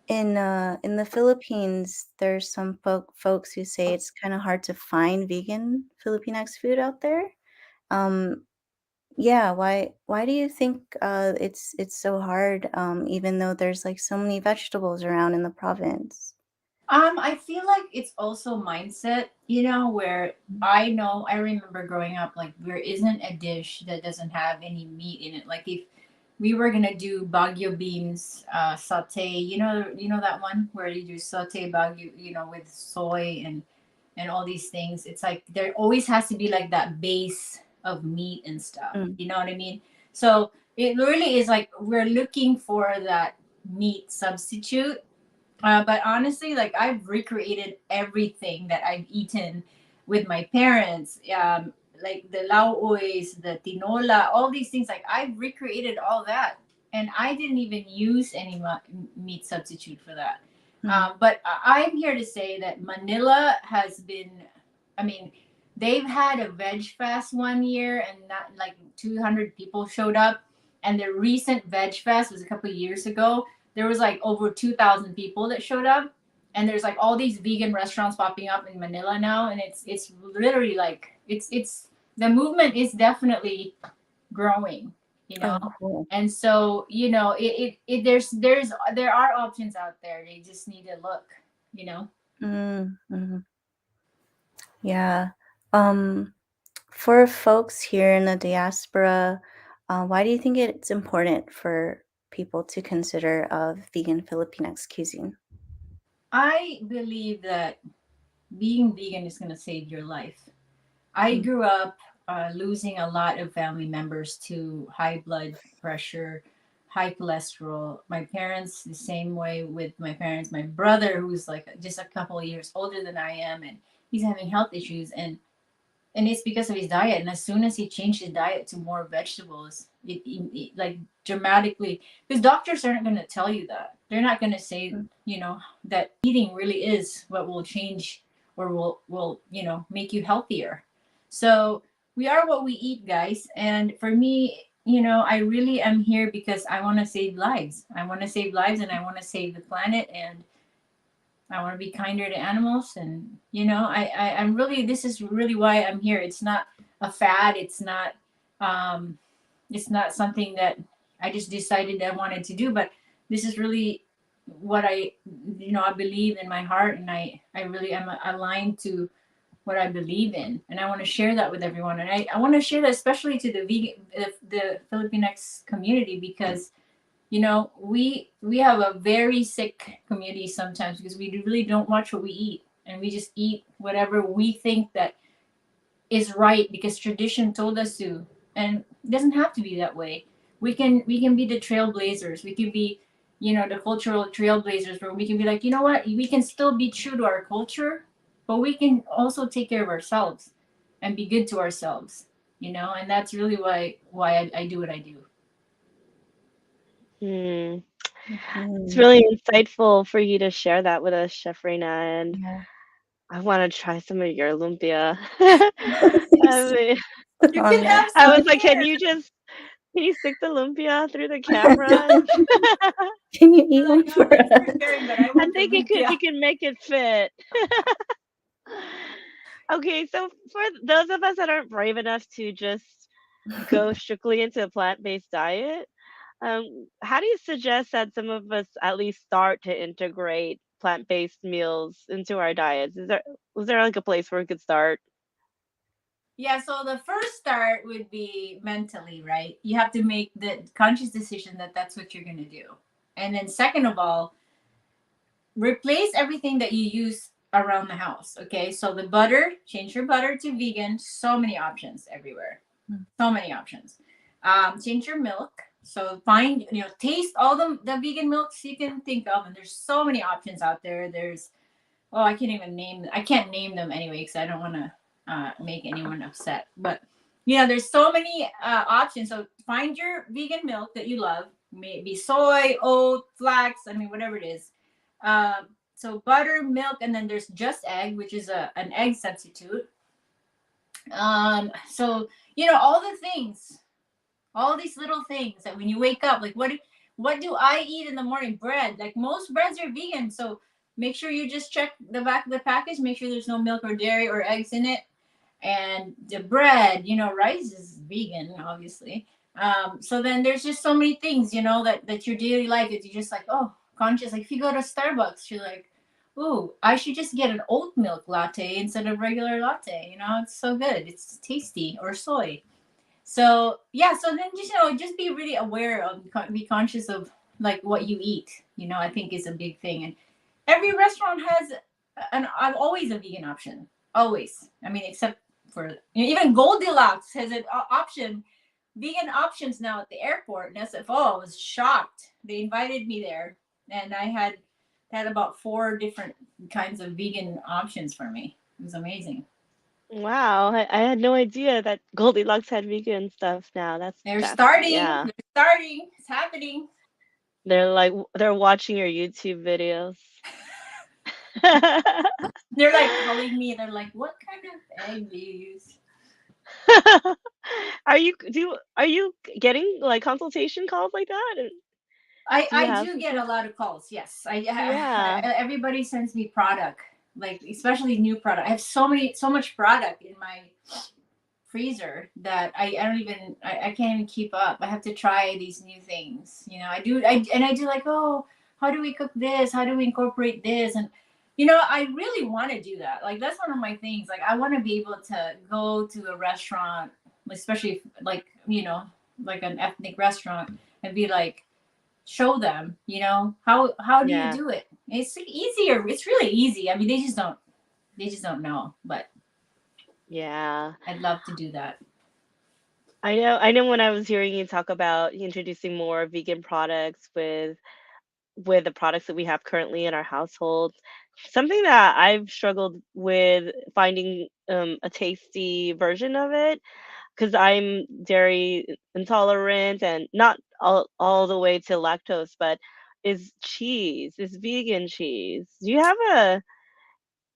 in the Philippines, there's some folks who say it's kind of hard to find vegan Filipinx food out there. Yeah, why do you think it's so hard, even though there's so many vegetables around in the province?
I feel like it's also mindset, where I remember growing up, there isn't a dish that doesn't have any meat in it. Like if we were gonna do Baguio beans saute, you know that one where you do saute Baguio, with soy and all these things. It's like there always has to be that base of meat and stuff. You know what I mean? So it really is we're looking for that meat substitute. But honestly, I've recreated everything that I've eaten with my parents. Like the lauoys, the tinola, all these things. I've recreated all that, and I didn't even use any meat substitute for that. But I'm here to say that Manila has been. I mean, they've had a veg fest one year, and not 200 people showed up. And the recent veg fest was a couple of years ago. There was over 2,000 people that showed up, and there's all these vegan restaurants popping up in Manila now, and it's literally it's the movement is definitely growing, you know.
Oh, cool.
And so, you know, there are options out there. They just need to look, you know.
Mm-hmm. Yeah. Um, for folks here in the diaspora, why do you think it's important for people to consider vegan Filipinx cuisine?
I believe that being vegan is going to save your life. I
Mm.
grew up losing a lot of family members to high blood pressure, high cholesterol. My parents, the same way with my parents. My brother, who's like just a couple of years older than I am, and he's having health issues. And it's because of his diet. And as soon as he changed his diet to more vegetables, it like dramatically, because doctors aren't going to tell you that. They're not going to say,
Mm.
you know, that eating really is what will change or will you know make you healthier. So we are what we eat, guys. And for me, you know, I really am here because I want to save lives. I want to save lives, and I want to save the planet, and I want to be kinder to animals. And you know, I'm really, this is really why I'm here. It's not a fad. Um it's not something that I just decided I wanted to do, but this is really what I, you know, I believe in my heart, and I really am aligned to what I believe in, and I want to share that with everyone. And I want to share that especially to the vegan, the Filipinx community, because you know we have a very sick community sometimes because we really don't watch what we eat, and we just eat whatever we think that is right because tradition told us to. And it doesn't have to be that way. We can be the trailblazers. We can be, you know, the cultural trailblazers, where we can be like, you know what, we can still be true to our culture, but we can also take care of ourselves and be good to ourselves, you know. And that's really why I do what I do.
Hmm. It's
Mhm.
really insightful for you to share that with us, Chef Reina, and
Yeah.
I want to try some of your lumpia. I mean,
You
On
can
there.
have
I
some
was like,
here.
can you stick the lumpia through the camera? And
Can you eat
Like,
one
oh,
for
thanks for
us?
sharing, but I
I
want the
think
lumpia.
you can make it fit. Okay, so for those of us that aren't brave enough to just go strictly into a plant-based diet, how do you suggest that some of us at least start to integrate plant-based meals into our diets? Was there like a place where we could start?
Yeah, so the first start would be mentally, right? You have to make the conscious decision that that's what you're going to do. And then, second of all, replace everything that you use around the house. Okay, so the butter, change your butter to vegan. So many options everywhere. So many options. Change your milk. So find, you know, taste all the vegan milks you can think of, and there's so many options out there. There's, oh, I can't name them anyway because I don't want to make anyone upset. But yeah, there's so many options. So find your vegan milk that you love, maybe soy, oat, flax, I mean, whatever it is. So butter, milk, and then there's just egg, which is an egg substitute. So you know, all the things, all these little things that when you wake up, like what do I eat in the morning? Bread. Like most breads are vegan, so make sure you just check the back of the package, make sure there's no milk or dairy or eggs in it. And the bread, you know, rice is vegan, obviously. So then there's just so many things, you know, that your daily life is, you just like, oh, conscious. Like if you go to Starbucks, you're like, ooh, I should just get an oat milk latte instead of regular latte. You know, it's so good, it's tasty, or soy. So yeah, so then just, you know, just be really aware of, be conscious of like what you eat. You know, I think is a big thing. And every restaurant has an always a vegan option. Always. I mean, except for, you know, even Goldilocks has an option, vegan options now at the airport. And SFO, I was shocked. They invited me there, and I had about 4 different kinds of vegan options for me. It was amazing.
Wow, I had no idea that Goldilocks had vegan stuff now.
They're
That's
starting.
yeah.
They're starting. It's happening.
They're watching your YouTube videos.
They're like calling me. They're like, "What kind of egg do you use?"
Are you getting like consultation calls like that? And
I
do you
I
have
do get a
people?
lot of calls. Yes,
Yeah.
everybody sends me product, like especially new product. I have so much product in my freezer that I can't even keep up. I have to try these new things. You know, I do like, oh, how do we cook this? How do we incorporate this? And I really want to do that. Like that's one of my things. Like I want to be able to go to a restaurant, especially like, like an ethnic restaurant, and be like, show them, how do you
Yeah.
do it? It's easier. It's really easy. I mean, they just don't know, but
Yeah.
I'd love to do that.
I know when I was hearing you talk about introducing more vegan products with the products that we have currently in our household, something that I've struggled with finding a tasty version of it, because I'm dairy intolerant and not all the way to lactose, but is vegan cheese. Do you have a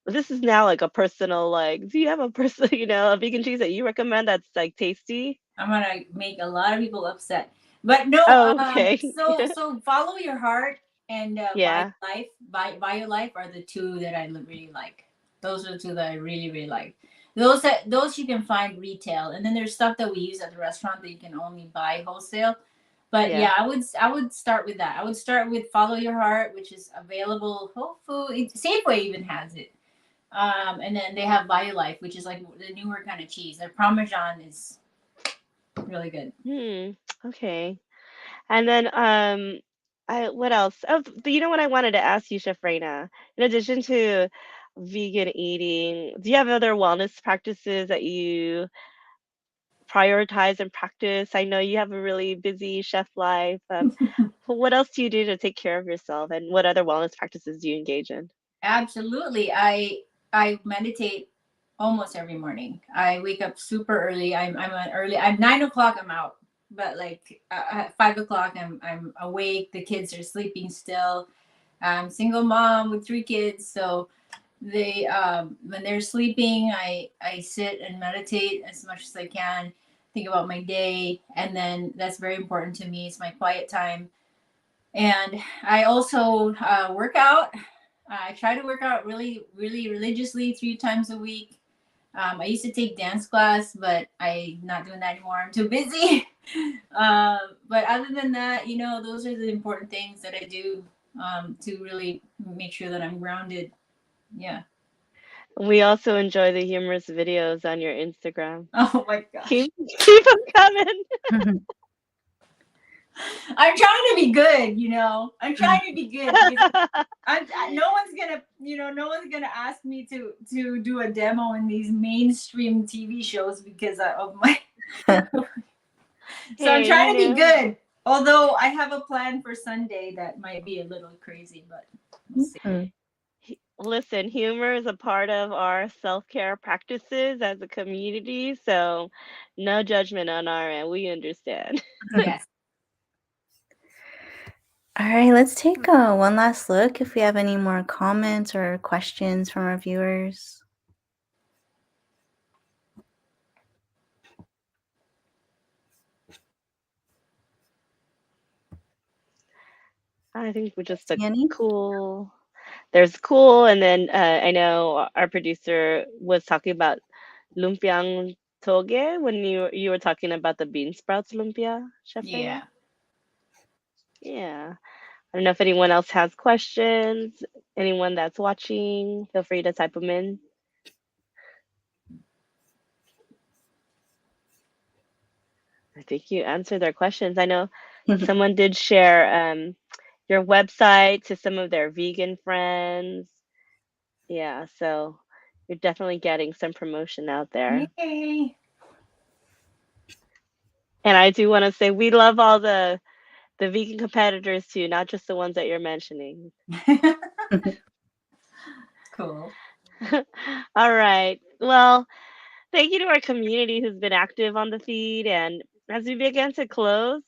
this is now like a personal, like, do you have a personal, a vegan cheese that you recommend that's like tasty?
I'm gonna make a lot of people upset, but no.
Oh, okay.
So follow your heart and
Yeah,
BioLife are the two that I really like. Those are the two that I really really like. Those you can find retail, and then there's stuff that we use at the restaurant that you can only buy wholesale. But
yeah.
yeah, I would start with that. I would start with Follow Your Heart, which is available Whole Food, Safeway even has it. And then they have BioLife, which is like the newer kind of cheese. Their Parmesan is really good.
Okay. And then what else? Oh, but you know what I wanted to ask you, Chef Reina? In addition to vegan eating, do you have other wellness practices that you prioritize and practice? I know you have a really busy chef life. What else do you do to take care of yourself, and what other wellness practices do you engage in?
Absolutely. I meditate almost every morning. I wake up super early. I'm an early. I'm 9 o'clock. I'm out, but like at 5 o'clock, I'm awake. The kids are sleeping still. I'm single mom with 3 kids, so they when they're sleeping, I sit and meditate as much as I can. Think about my day, and then that's very important to me. It's my quiet time, and I also work out. I try to work out really, really religiously 3 times a week. I used to take dance class, but I'm not doing that anymore. I'm too busy. But other than that, those are the important things that I do to really make sure that I'm grounded. Yeah.
We also enjoy the humorous videos on your Instagram.
Oh my gosh.
Keep them coming.
I'm trying to be good. I'm trying to be good because no one's gonna ask me to do a demo in these mainstream TV shows because of my. So I'm
Hey,
trying to be good. Although I have a plan for Sunday that might be a little crazy, but we'll see.
Listen, humor is a part of our self-care practices as a community, so no judgment on our end. We understand.
Yes.
All right, let's take one last look if we have any more comments or questions from our viewers.
I think we're just a
Any?
cool. There's cool, and then I know our producer was talking about lumpiang toge when you were talking about the bean sprouts lumpia, Chef
Yeah.
Reina. Yeah. I don't know if anyone else has questions. Anyone that's watching, feel free to type them in. I think you answered their questions. I know someone did share your website to some of their vegan friends. Yeah, so you're definitely getting some promotion out there.
Yay.
And I do want to say we love all the vegan competitors too, not just the ones that you're mentioning.
Cool.
All right. Well, thank you to our community who's been active on the feed. And as we begin to close,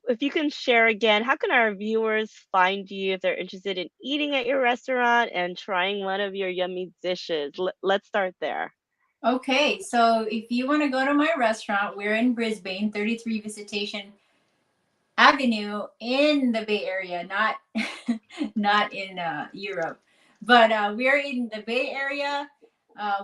if you can share again, how can our viewers find you if they're interested in eating at your restaurant and trying one of your yummy dishes? Let's start there.
Okay, so if you want to go to my restaurant, we're in Brisbane, 33 Visitation Avenue in the Bay Area, not not in Europe, but we're in the Bay Area.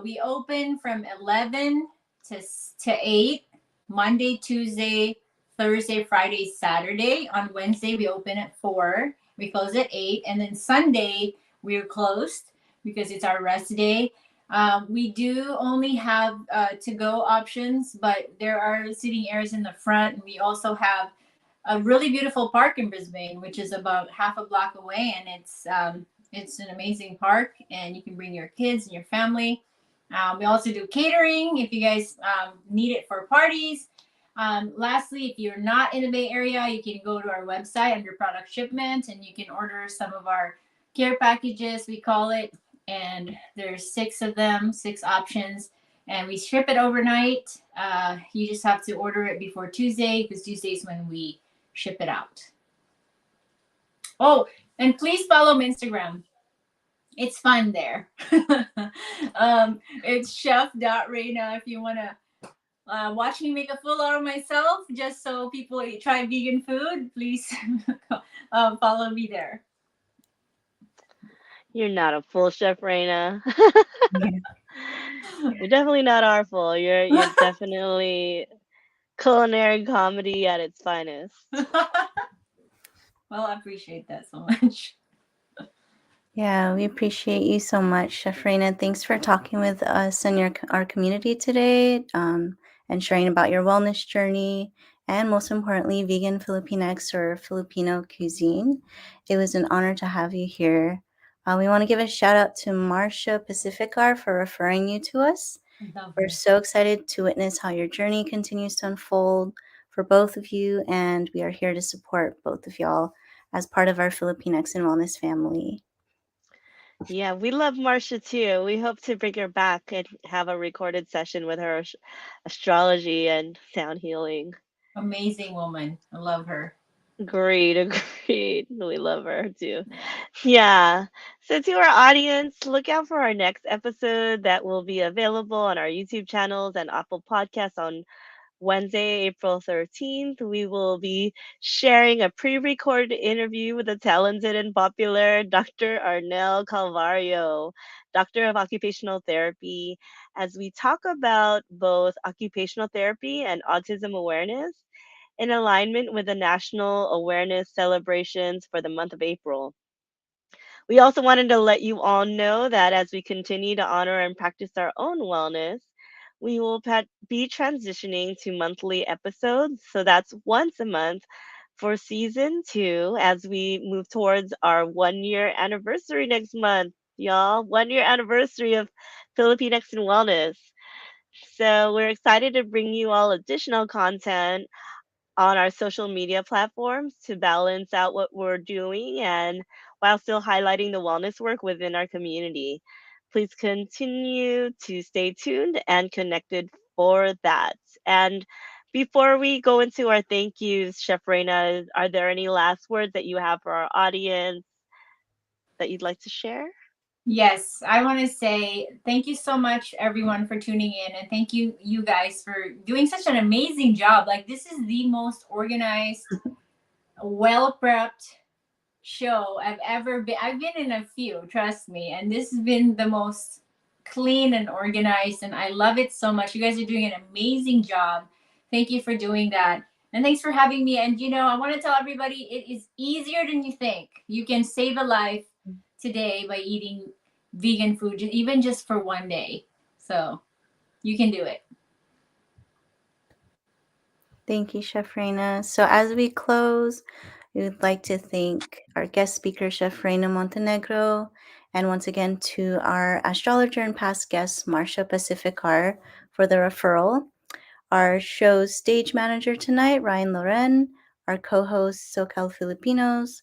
We open from 11 to 8, Monday, Tuesday, Thursday, Friday, Saturday. On Wednesday, we open at 4. We close at 8. And then Sunday, we're closed because it's our rest day. We do only have to go options, but there are seating areas in the front. We also have a really beautiful park in Brisbane, which is about half a block away, and it's an amazing park, and you can bring your kids and your family. We also do catering if you guys need it for parties. Lastly, if you're not in the Bay Area, you can go to our website under product shipment, and you can order some of our care packages, we call it, and there's 6 of them, 6 options, and we ship it overnight. You just have to order it before Tuesday, because Tuesday is when we ship it out. Oh, and please follow my Instagram. It's fun there. It's chef.reina if you want to watch me make a fool out of myself, just so people try vegan food. Please follow me there.
You're not a full Chef Reina.
Yeah.
You're definitely not our full. You're definitely culinary comedy at its finest.
Well, I appreciate that so much.
Yeah, we appreciate you so much, Chef Reina. Thanks for talking with us and our community today, and sharing about your wellness journey, and most importantly, vegan Filipinx or Filipino cuisine. It was an honor to have you here. We want to give a shout out to Marcia Pacificar for referring you to us. We're so excited to witness how your journey continues to unfold for both of you, and we are here to support both of y'all as part of our Filipinx and Wellness family.
Yeah, we love Marcia too. We hope to bring her back and have a recorded session with her astrology and sound healing.
Amazing woman. I love her.
Agreed, agreed. We love her too. Yeah. So, to our audience, look out for our next episode that will be available on our YouTube channels and Apple Podcasts on Wednesday, April 13th. We will be sharing a pre recorded interview with the talented and popular Dr. Arnel Calvario, Doctor of Occupational Therapy, as we talk about both occupational therapy and autism awareness in alignment with the national awareness celebrations for the month of April. We also wanted to let you all know that as we continue to honor and practice our own wellness, we will be transitioning to monthly episodes. So that's once a month for season 2 as we move towards our 1 year anniversary next month. Y'all, 1 year anniversary of Filipinx and Wellness. So we're excited to bring you all additional content on our social media platforms to balance out what we're doing and while still highlighting the wellness work within our community. Please continue to stay tuned and connected for that. And before we go into our thank yous, Chef Reina, are there any last words that you have for our audience that you'd like to share?
Yes, I want to say thank you so much, everyone, for tuning in, and thank you, you guys, for doing such an amazing job. Like, this is the most organized, well prepped show I've ever been. I've been in a few, trust me, and this has been the most clean and organized, and I love it so much. You guys are doing an amazing job. Thank you for doing that. And thanks for having me. And I want to tell everybody it is easier than you think. You can save a life today by eating vegan food, even just for one day. So you can do it.
Thank you, Chef Reina. So as we close, we would like to thank our guest speaker, Chef Reina Montenegro, and once again to our astrologer and past guest, Marcia Pacificar, for the referral. Our show's stage manager tonight, Ryan Loren, our co-host, SoCal Filipinos,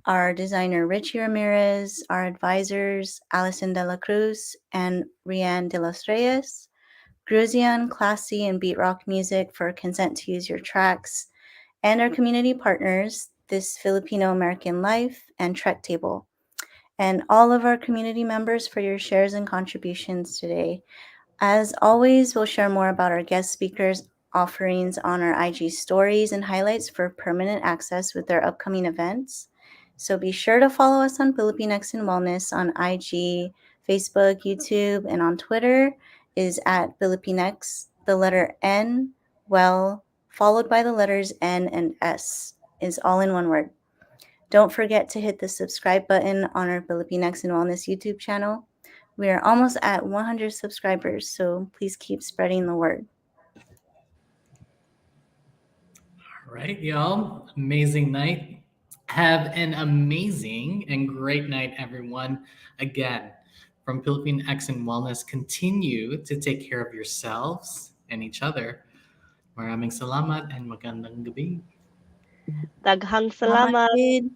our designer, Richie Ramirez, our advisors, Alison De La Cruz and Rianne De Los Reyes, Gruzian, classy, and beat rock music for consent to use your tracks, and our community partners, This Filipino American Life and Trek Table, and all of our community members for your shares and contributions today. As always, we'll share more about our guest speakers' offerings on our IG stories and highlights for permanent access with their upcoming events. So be sure to follow us on Filipinx and Wellness on IG, Facebook, YouTube, and on Twitter is at Filipinx the letter N, well, followed by the letters N and S, is all in one word. Don't forget to hit the subscribe button on our Filipinx and Wellness YouTube channel. We are almost at 100 subscribers, so please keep spreading the word.
All right, y'all. Amazing night. Have an amazing and great night, everyone. Again, from Filipinx and Wellness, continue to take care of yourselves and each other. Maraming salamat and magandang gabi.
Daghang salamat.
Kid.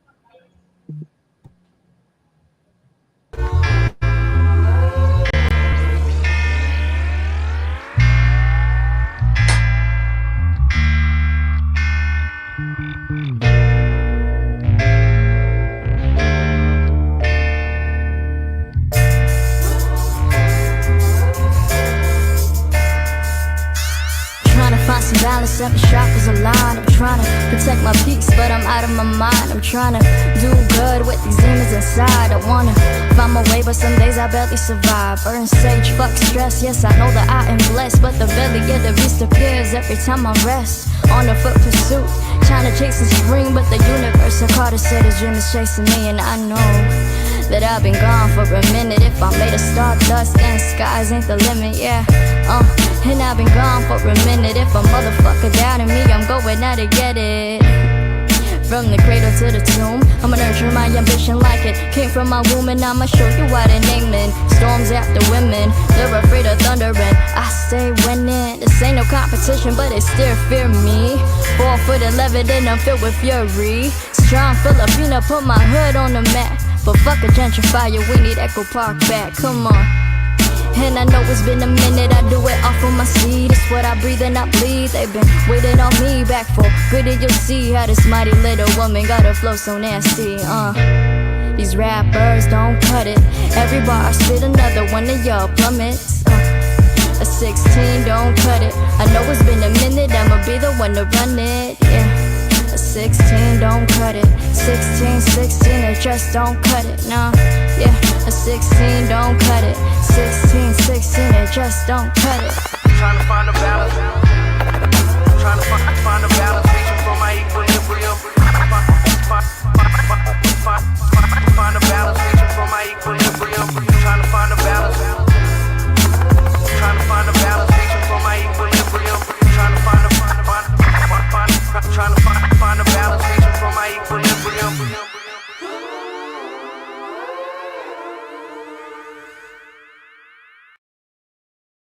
Find some balance, every strap is a line. I'm trying to protect my peace, but I'm out of my mind. I'm trying to do good with these demons inside. I wanna find my way, but some days I barely survive. Burn sage, fuck stress, yes I know that I am blessed, but the belly of the beast appears every time I rest. On a foot pursuit, trying to chase the spring, but the universe, a Carter said his dream is chasing me. And I know that I've been gone for a minute. If I'm made of stardust and skies ain't the limit, yeah. And I've been gone for a minute. If a motherfucker doubting me, I'm going out to get it. From the cradle to the tomb, I'ma nurture my ambition like it came from my womb, and I'ma show you why they're naming storms after women. They're afraid of thunder and I stay winning. This ain't no competition, but they still fear me. 4'11" and I'm filled with fury. Strong Filipina, put my hood on the map. But fuck a gentrifier, we need Echo Park back, come on. And I know it's been a minute, I do it off of my seed. It's what I breathe and I bleed. They've been waiting on me back for good, and you'll see how this mighty little woman got her flow so nasty. These rappers don't cut it. Every bar I spit another one of y'all plummets. A 16 don't cut it. I know it's been a minute, I'ma be the one to run it, yeah. A 16 don't cut it. 16, it just don't cut it, nah, yeah. A 16 don't cut it. 16, it just don't cut it.
Trying to find a balance.